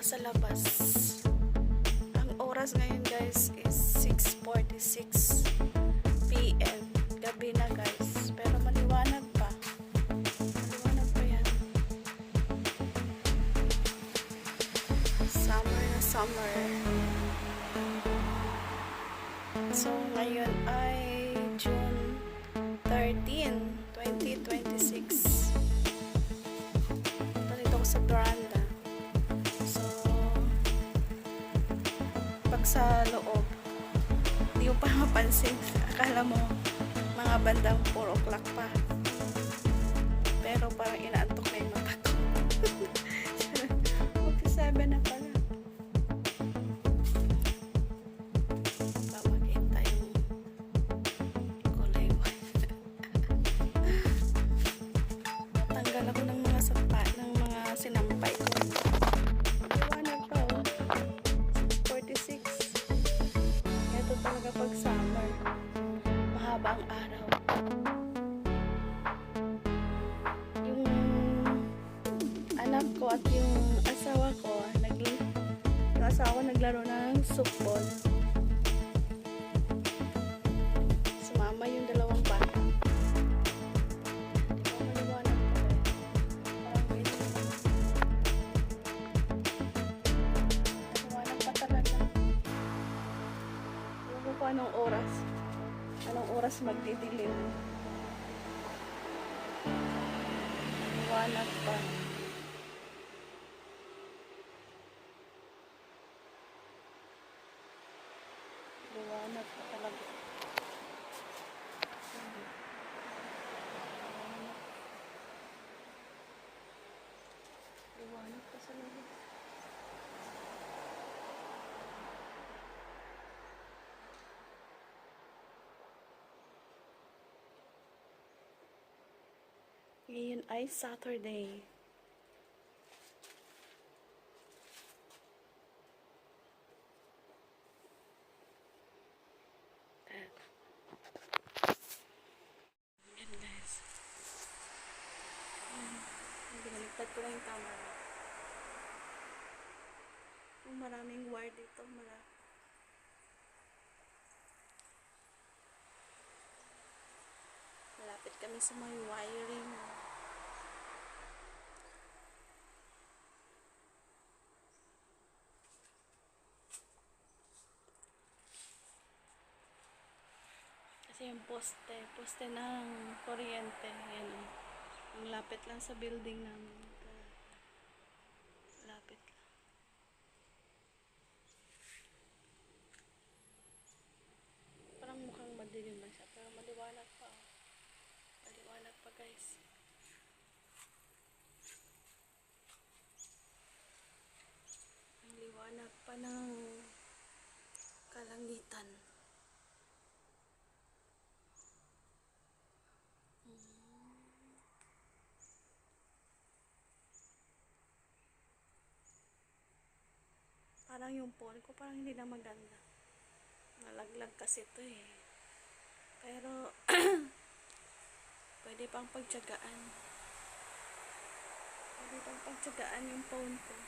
pa sa labas. Ang oras ngayon guys is 6:46 PM. Gabi na guys. Pero maliwanag pa. Maliwanag pa yan. Summer na summer. So ngayon ay June 13, 2026. Punta dito ako sa veranda. So, pag sa loob, hindi ko pa mapansin. Akala mo, mga bandang 4 o'clock pa. Pero parang inaantok na yung mata ko. 7 na pala. Pamakita yung kulay white. Tanggal ako ng mga sapa, ng mga sinampay ko. Liwanag pa oh. 46. Ito talaga pag summer. Mahaba ang araw. Yung anak ko at yung asawa ko, naglaro ng softball. Sumama yung dalawang bata. Di ba maliwanag pa eh? Parang wait. Maliwanag pa talaga. Ewan ko kung anong oras. Anong oras magdidilim. Maliwanag pa. Liwanag pa talaga. Liwanag pa sa labas. Ngayon ay Saturday. Yan guys. Binaligtad ko lang yung camera. Maraming wire dito. Malapit kami sa may wiring. Kasi yung poste ng kuryente, yan. Ang lapit lang sa building namin. Lapit lang. Parang mukhang madilim na siya, pero maliwanag pa. Oh. Maliwanag pa guys. Ang liwanag pa ng kalangitan. Parang yung phone ko parang hindi na maganda. Nalaglag kasi ito eh. Pero pwede pang pagtyagaan. Pwede pang pagtyagaan yung phone ko.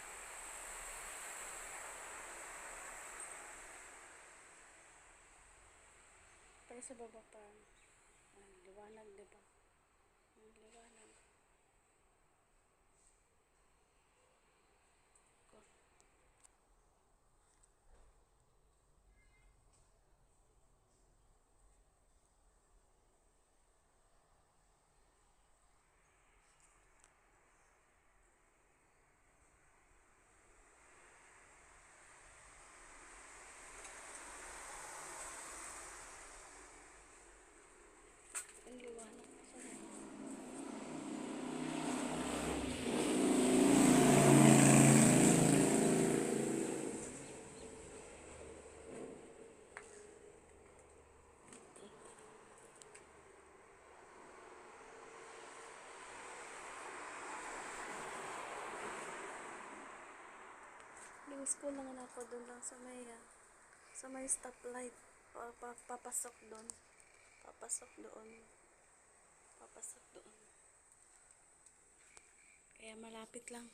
Pero sa baba pa liwanag, diba? Liwanag. Ang liwanag sa school lang ako doon lang sa may stoplight. Papasok doon. Papasok doon. Kaya malapit lang.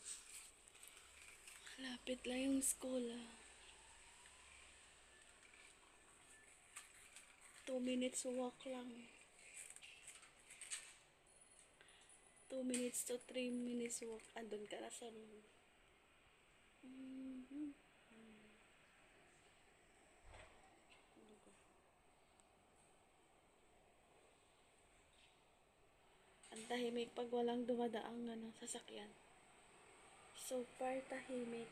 Lapit lang yung school, 2 minutes walk lang. 2 minutes to 3 minutes walk. Andun ka na sa room. Ang tahimik pag walang dumadaang sasakyan. Super tahimik.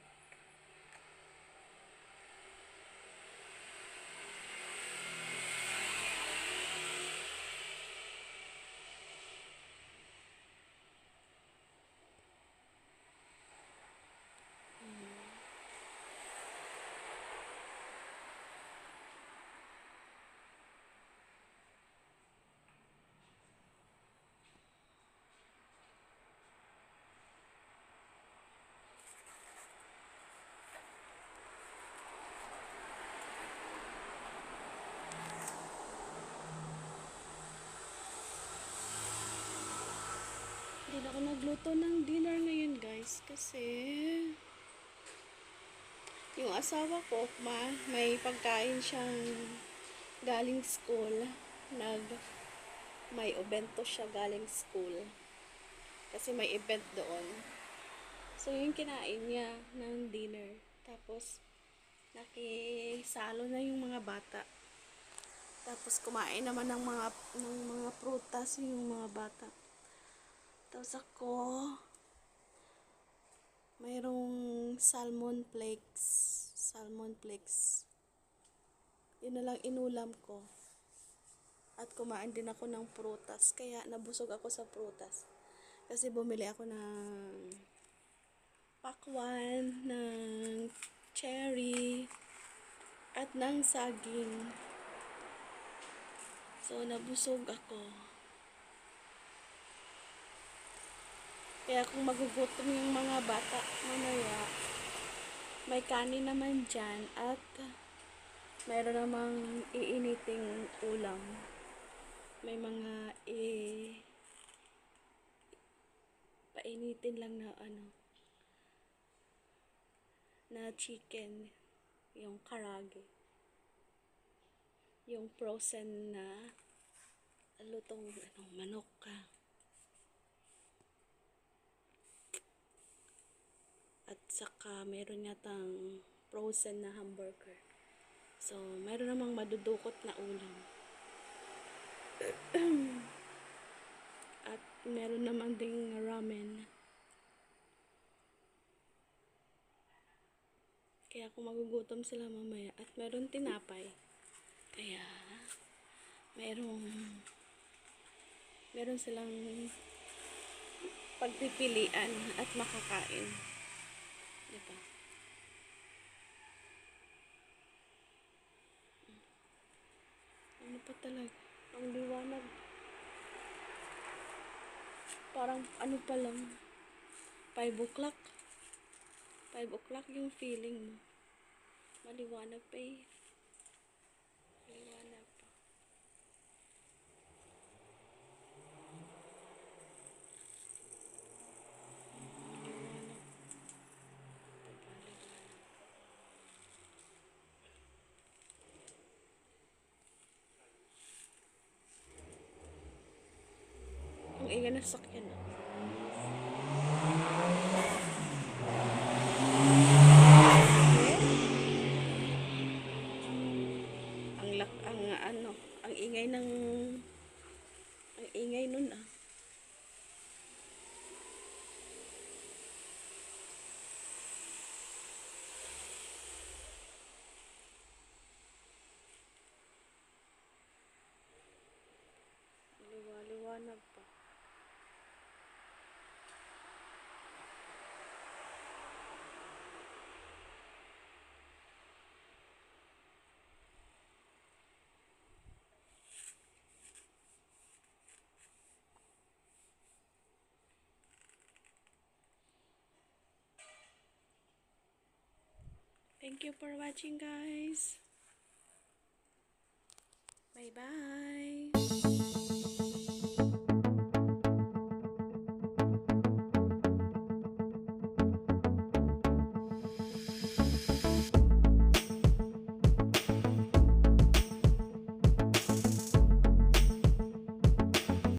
Hindi na ako nagluto ng dinner ngayon, guys, kasi yung asawa ko, may pagkain siyang galing school. May evento siya galing school. Kasi may event doon. So, yung kinain niya ng dinner. Tapos, nakisalo na yung mga bata. Tapos, kumain naman ng mga prutas yung mga bata. Tapos ako, mayroong salmon flakes. Salmon flakes. Yun na lang inulam ko. At kumain din ako ng prutas. Kaya nabusog ako sa prutas. Kasi bumili ako ng pakwan, ng cherry, at ng saging. So, nabusog ako. Kaya kung magugutom yung mga bata mamaya, may kanin naman dyan at mayroon namang iiniting ulam. May mga painitin lang na chicken, yung karage, yung frozen na lutong manok ka. At saka meron yatang frozen na hamburger. So, meron namang madudukot na ulam. At meron naman ding ramen. Kaya kung magugutom sila mamaya. At meron tinapay. Kaya, meron silang pagpipilian at makakain. Diba? Ano pa talaga? Ang liwanag. Parang ano pa lang. 5 o'clock. 5 o'clock yung feeling mo. Maliwanag pa eh. Maliwanag pa. Ang ingay na sakyan. Ang ingay nun . Liwanag pa. Thank you for watching, guys. Bye-bye.